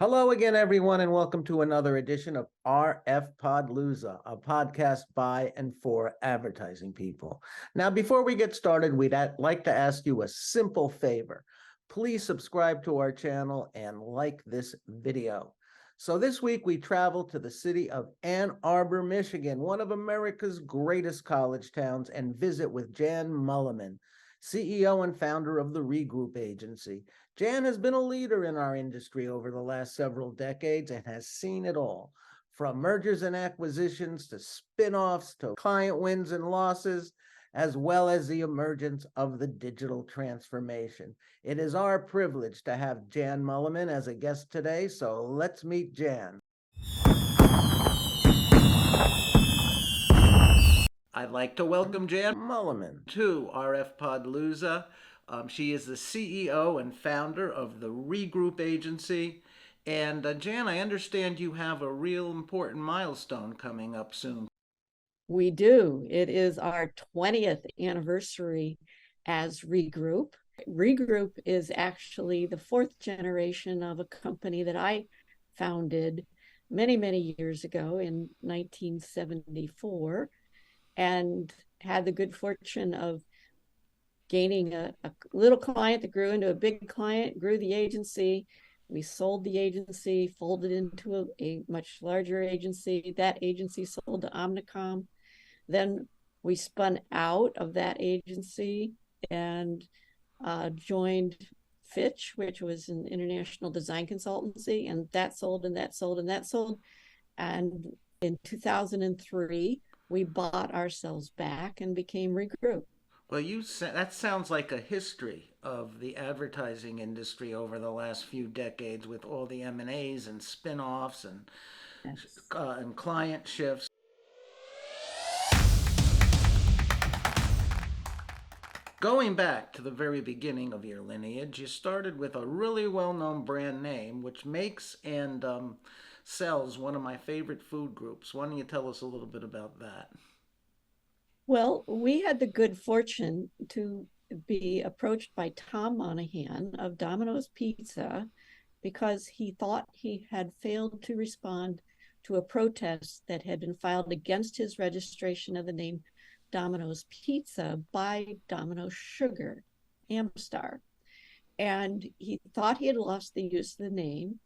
Hello again, everyone, and welcome to another edition of RF Podlooza, a podcast by and for advertising people. Now, before we get started, we'd like to ask you a simple favor. Please subscribe to our channel and like this video. So this week we travel to the city of Ann Arbor, Michigan, one of America's greatest college towns, and visit with Jan Muhleman, CEO and founder of the Regroup Agency. Jan has been a leader in our industry over the last several decades and has seen it all, from mergers and acquisitions to spin-offs to client wins and losses, as well as the emergence of the digital transformation. It is our privilege to have Jan Muhleman as a guest today, so let's meet Jan. I'd like to welcome Jan Muhleman to RF Podlooza. She is the CEO and founder of the Regroup Agency. And Jan, I understand you have a real important milestone coming up soon. We do. It is our 20th anniversary as Regroup. Regroup is actually the fourth generation of a company that I founded many, many years ago in 1974 and had the good fortune of gaining a little client that grew into a big client, grew the agency. We sold the agency, folded into a much larger agency. That agency sold to Omnicom. Then we spun out of that agency and joined Fitch, which was an international design consultancy, and that sold and that sold and that sold. And in 2003, we bought ourselves back and became Regroup. Well, that sounds like a history of the advertising industry over the last few decades, with all the M&As and spin-offs and Yes. And client shifts. Going back to the very beginning of your lineage, you started with a really well-known brand name, which makes and sells one of my favorite food groups. Why don't you tell us a little bit about that? Well, we had the good fortune to be approached by Tom Monahan of Domino's Pizza because he thought he had failed to respond to a protest that had been filed against his registration of the name Domino's Pizza by Domino's Sugar, Amstar. And he thought he had lost the use of the name,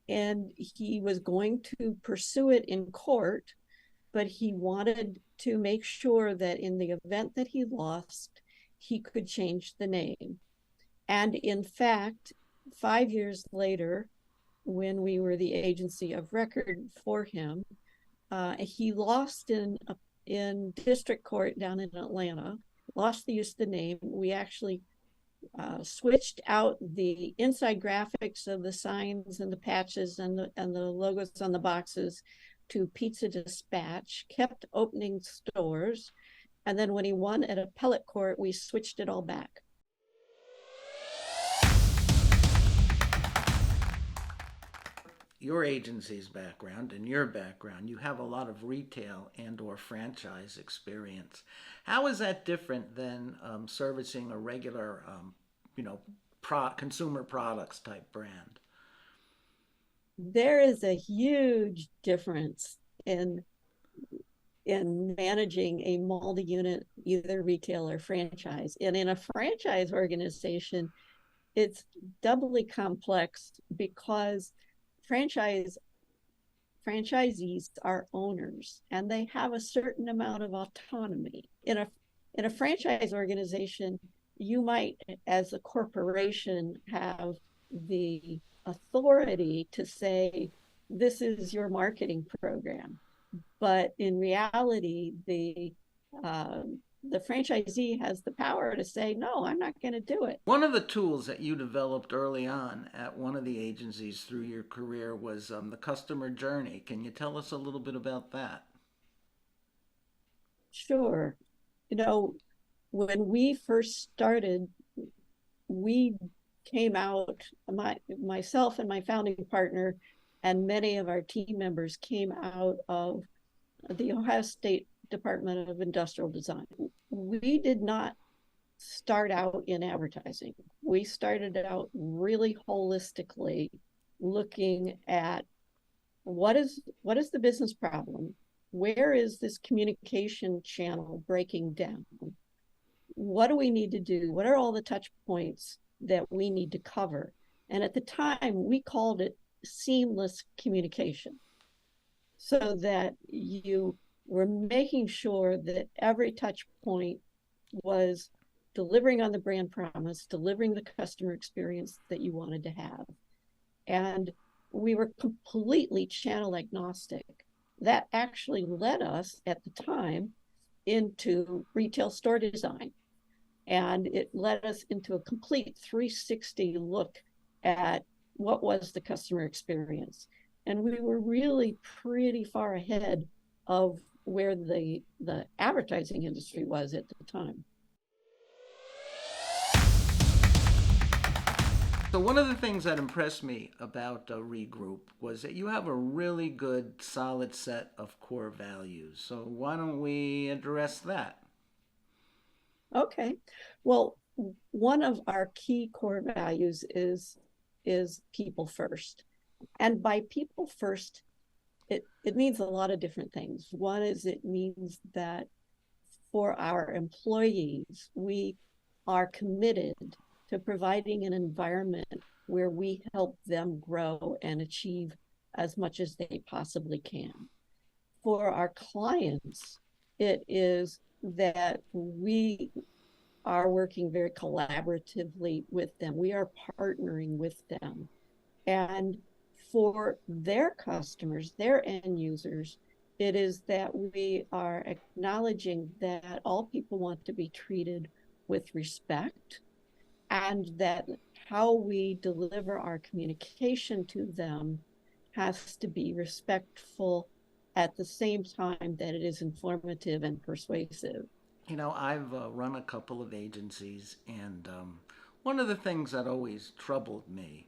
and he was going to pursue it in court, but he wanted to make sure that in the event that he lost, he could change the name. And in fact, 5 years later, when we were the agency of record for him, he lost in district court down in Atlanta, lost the use of the name. We actually switched out the inside graphics of the signs and the patches and the logos on the boxes to Pizza Dispatch, kept opening stores, and then when he won at appellate court, we switched it all back. Your agency's background and your background, you have a lot of retail and or franchise experience. How is that different than servicing a regular, consumer products type brand? There is a huge difference in managing a multi-unit, either retail or franchise. And in a franchise organization, it's doubly complex because franchisees are owners and they have a certain amount of autonomy. In a franchise organization, you might, as a corporation, have the authority to say, this is your marketing program. But in reality, the franchisee has the power to say, no, I'm not going to do it. One of the tools that you developed early on at one of the agencies through your career was the customer journey. Can you tell us a little bit about that? Sure. When we first started, we came out, myself and my founding partner and many of our team members came out of the Ohio State Department of Industrial Design. We did not start out in advertising. We started out really holistically looking at what is the business problem? Where is this communication channel breaking down? What do we need to do? What are all the touch points that we need to cover? And at the time, we called it seamless communication, so that you were making sure that every touch point was delivering on the brand promise, delivering the customer experience that you wanted to have. And we were completely channel agnostic. That actually led us at the time into retail store design. And it led us into a complete 360 look at what was the customer experience. And we were really pretty far ahead of where the advertising industry was at the time. So one of the things that impressed me about Regroup was that you have a really good, solid set of core values. So why don't we address that? Okay. Well, one of our key core values is people first. And by people first, it means a lot of different things. One is it means that for our employees, we are committed to providing an environment where we help them grow and achieve as much as they possibly can. For our clients, it is that we are working very collaboratively with them. We are partnering with them. And for their customers, their end users, it is that we are acknowledging that all people want to be treated with respect, and that how we deliver our communication to them has to be respectful at the same time that it is informative and persuasive. You know, I've run a couple of agencies, and one of the things that always troubled me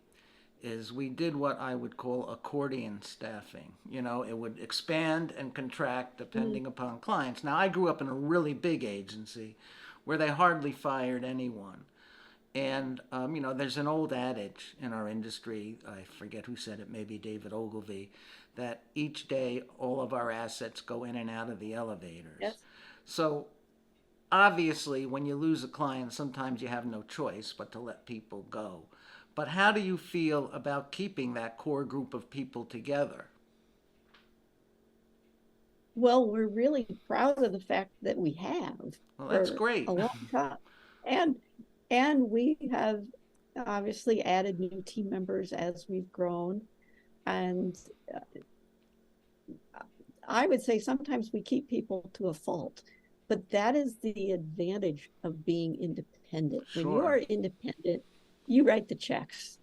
is we did what I would call accordion staffing. You know, it would expand and contract depending upon clients. Now, I grew up in a really big agency where they hardly fired anyone. And, you know, there's an old adage in our industry, I forget who said it, maybe David Ogilvy, that each day all of our assets go in and out of the elevators. Yes. So obviously, when you lose a client, sometimes you have no choice but to let people go. But how do you feel about keeping that core group of people together? Well, we're really proud of the fact that we have Well, that's for great. a long time. And we have obviously added new team members as we've grown. And I would say sometimes we keep people to a fault, but that is the advantage of being independent. When you Sure. are independent, you write the checks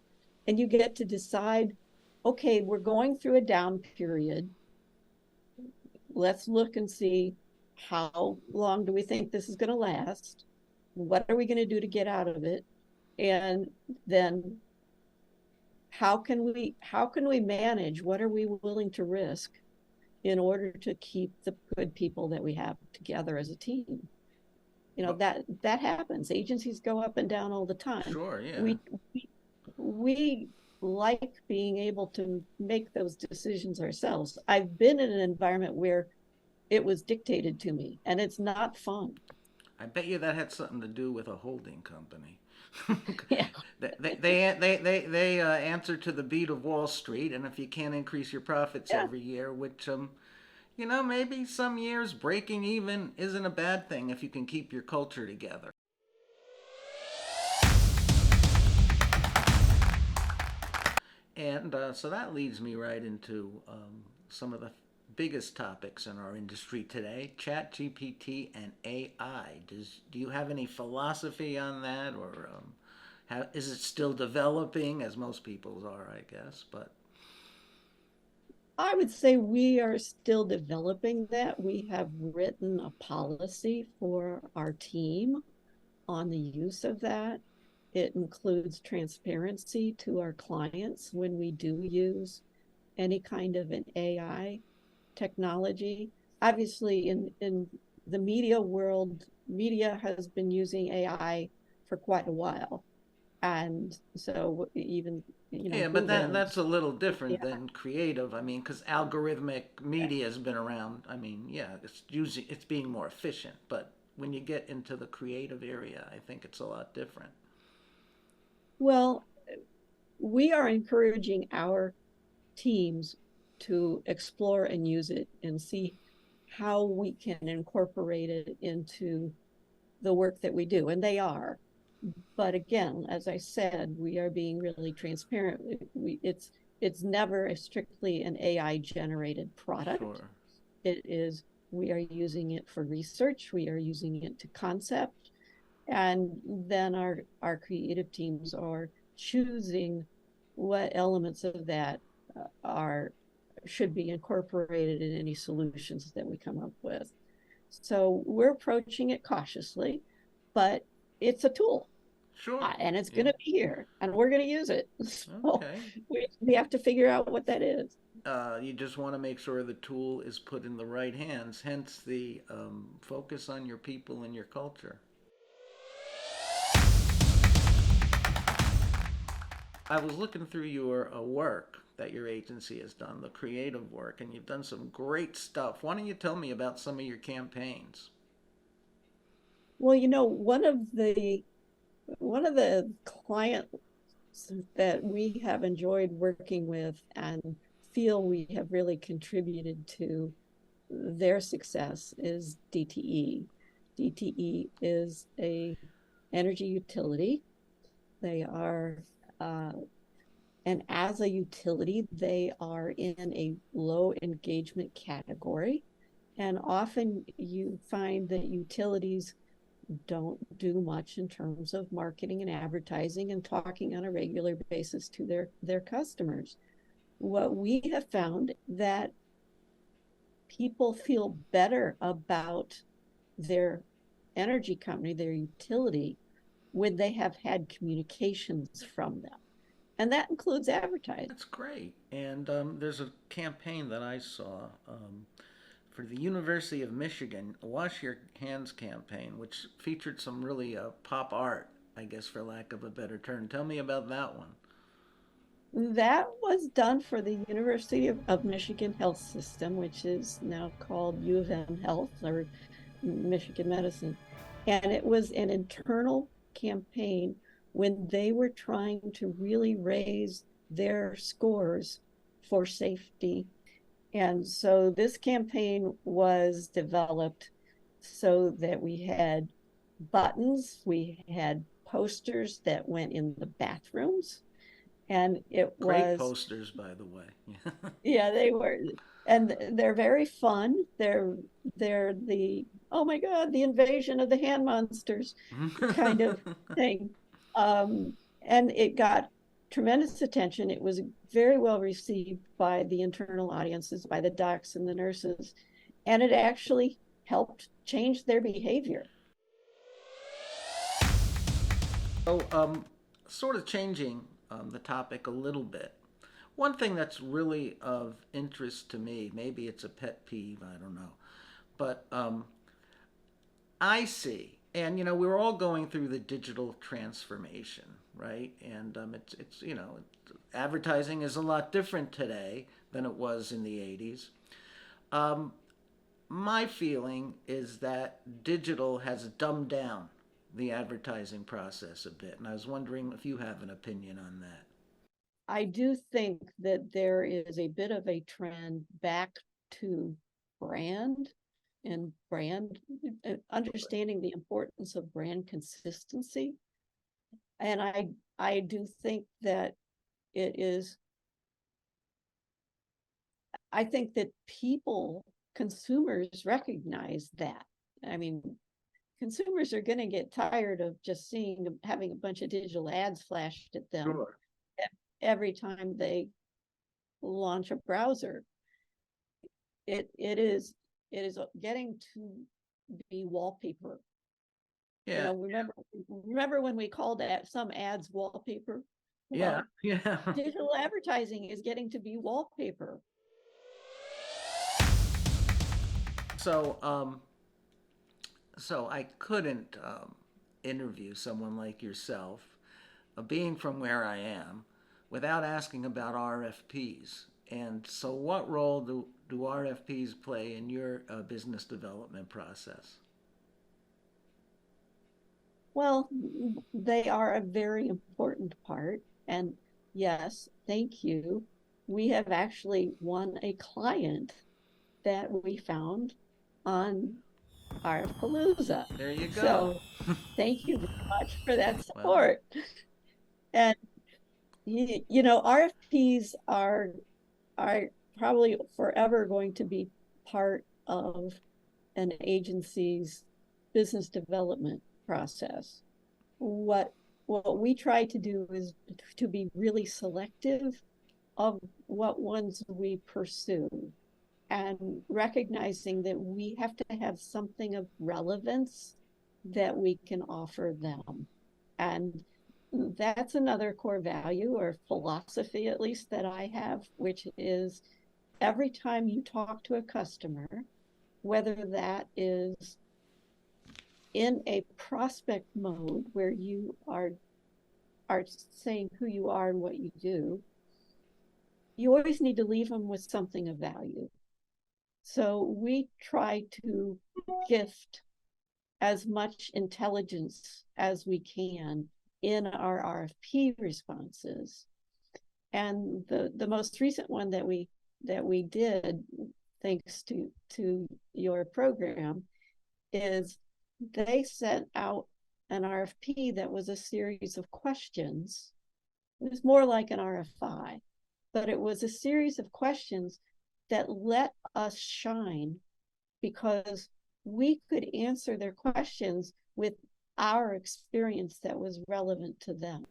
and you get to decide, okay, we're going through a down period. Let's look and see how long do we think this is going to last? What are we going to do to get out of it? And then how can we manage? What are we willing to risk in order to keep the good people that we have together as a team? You know, that happens. Agencies go up and down all the time. Sure, yeah. We like being able to make those decisions ourselves. I've been in an environment where it was dictated to me, and it's not fun. I bet you that had something to do with a holding company. Yeah. They answer to the beat of Wall Street, and if you can't increase your profits Yeah. every year, which you know, maybe some years breaking even isn't a bad thing if you can keep your culture together. And so that leads me right into some of the biggest topics in our industry today: Chat GPT and AI. Do you have any philosophy on that, or is it still developing, as most people's are, I guess? But I would say we are still developing that. We have written a policy for our team on the use of that. It includes transparency to our clients when we do use any kind of an AI technology. Obviously, in the media world, media has been using AI for quite a while. And so even, Yeah, but Google that's a little yeah. different than creative. I mean, because algorithmic media has been around. I mean, yeah, it's being more efficient. But when you get into the creative area, I think it's a lot different. Well, we are encouraging our teams to explore and use it and see how we can incorporate it into the work that we do. And they are. But again, as I said, we are being really transparent. It's never a strictly an AI generated product. Sure. It is, we are using it for research, we are using it to concept, and then our creative teams are choosing what elements of that are should be incorporated in any solutions that we come up with. So we're approaching it cautiously, but it's a tool, Sure. and it's Yeah. going to be here and we're going to use it. So Okay. we have to figure out what that is. You just want to make sure the tool is put in the right hands, hence the focus on your people and your culture. I was looking through your work that your agency has done, the creative work, and you've done some great stuff. Why don't you tell me about some of your campaigns? Well, one of the clients that we have enjoyed working with and feel we have really contributed to their success is DTE. DTE is a energy utility. They are, and as a utility, they are in a low engagement category. And often you find that utilities don't do much in terms of marketing and advertising and talking on a regular basis to their customers. What we have found that people feel better about their energy company, their utility, when they have had communications from them. And that includes advertising. That's great. And there's a campaign that I saw for the University of Michigan, a Wash Your Hands campaign, which featured some really pop art, I guess, for lack of a better term. Tell me about that one. That was done for the University of Michigan Health System, which is now called U of M Health or Michigan Medicine. And it was an internal campaign when they were trying to really raise their scores for safety. And so this campaign was developed so that we had buttons, we had posters that went in the bathrooms, and it Great was, posters, by the way. yeah, they were, and they're very fun. They're the, oh my God, the invasion of the hand monsters kind of thing. And it got tremendous attention. It was very well received by the internal audiences, by the docs and the nurses, and it actually helped change their behavior. So, sort of changing the topic a little bit. One thing that's really of interest to me, maybe it's a pet peeve, I don't know, but I see, and we're all going through the digital transformation, right? And it's advertising is a lot different today than it was in the '80s. Um, my feeling is that digital has dumbed down the advertising process a bit, and I was wondering if you have an opinion on that. I do think that there is a bit of a trend back to brand and brand understanding the importance of brand consistency. And I do think that it is, I think that consumers recognize that. I mean, consumers are going to get tired of just having a bunch of digital ads flashed at them Sure. every time they launch a browser. It is getting to be wallpaper. Yeah, Remember when we called some ads wallpaper? yeah, Well, yeah. digital advertising is getting to be wallpaper. So, so I couldn't interview someone like yourself being from where I am, without asking about RFPs. And so, what role do RFPs play in your business development process? Well, they are a very important part. And yes, thank you. We have actually won a client that we found on RFPalooza. There you go. So thank you very much for that Well, support. And RFPs are probably forever going to be part of an agency's business development process. What we try to do is to be really selective of what ones we pursue, and recognizing that we have to have something of relevance that we can offer them. And that's another core value or philosophy, at least, that I have, which is every time you talk to a customer, whether that is in a prospect mode where you are saying who you are and what you do, you always need to leave them with something of value. So we try to gift as much intelligence as we can in our RFP responses. And the most recent one that we did, thanks to your program, is they sent out an RFP that was a series of questions. It was more like an RFI, but it was a series of questions that let us shine because we could answer their questions with our experience that was relevant to them.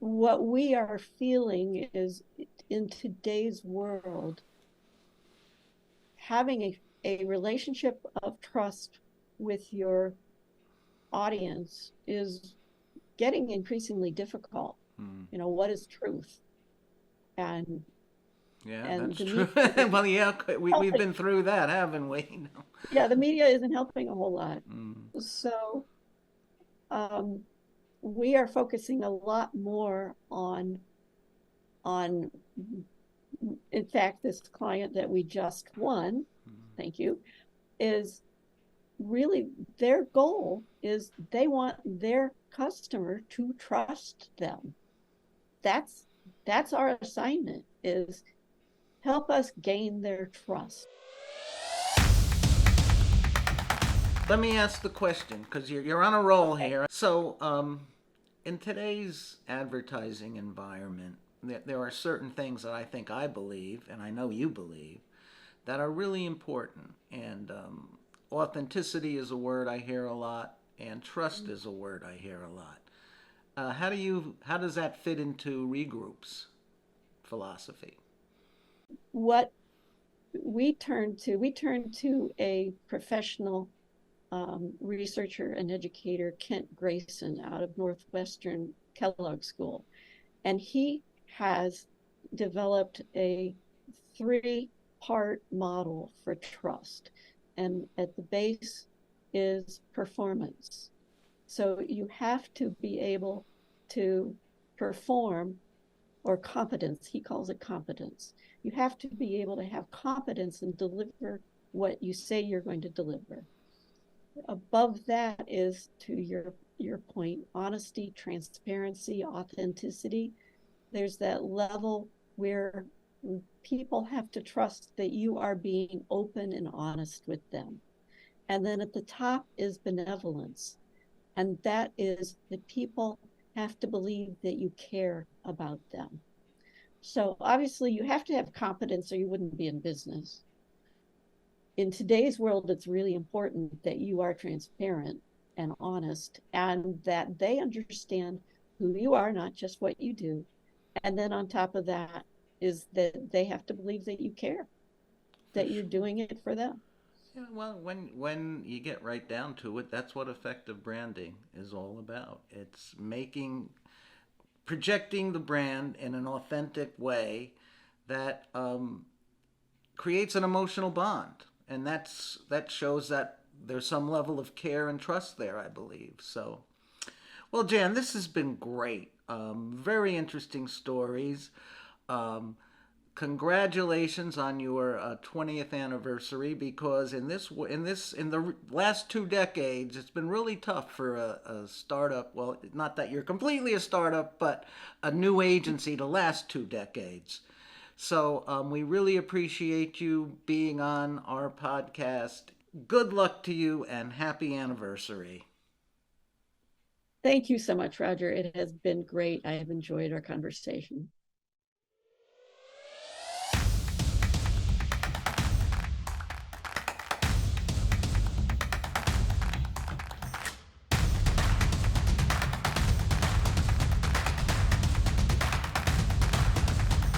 What we are feeling is, in today's world, having a relationship of trust with your audience is getting increasingly difficult. What is truth? And yeah, that's true. Well, yeah, we've been through that, haven't we? Yeah, the media isn't helping a whole lot. So we are focusing a lot more on in fact, this client that we just won, thank you, is really their goal is they want their customer to trust them. That's our assignment, is help us gain their trust. Let me ask the question, because you're on a roll here. So, in today's advertising environment, there are certain things that I believe, and I know you believe, that are really important. And authenticity is a word I hear a lot, and trust is a word I hear a lot. How does that fit into Regroup's philosophy? What we turn to a professional researcher and educator, Kent Grayson, out of Northwestern Kellogg School. And he has developed a 3-part model for trust. And at the base is performance. So you have to be able to perform, or competence, he calls it competence. You have to be able to have competence and deliver what you say you're going to deliver. Above that is, to your point, honesty, transparency, authenticity. There's that level where people have to trust that you are being open and honest with them. And then at the top is benevolence. And that is that people have to believe that you care about them. So obviously you have to have competence or you wouldn't be in business. In today's world, it's really important that you are transparent and honest, and that they understand who you are, not just what you do. And then on top of that is that they have to believe that you care, that you're doing it for them. Yeah, well, when you get right down to it, that's what effective branding is all about. It's projecting the brand in an authentic way that creates an emotional bond, and that shows that there's some level of care and trust there, I believe. So, Well, Jan, this has been great. Very interesting stories. Um, Congratulations on your 20th anniversary, because in the last 2 decades it's been really tough for a startup, well, not that you're completely a startup, but a new agency to last 2 decades. So we really appreciate you being on our podcast. Good luck to you and happy anniversary. Thank you so much, Roger. It has been great. I have enjoyed our conversation.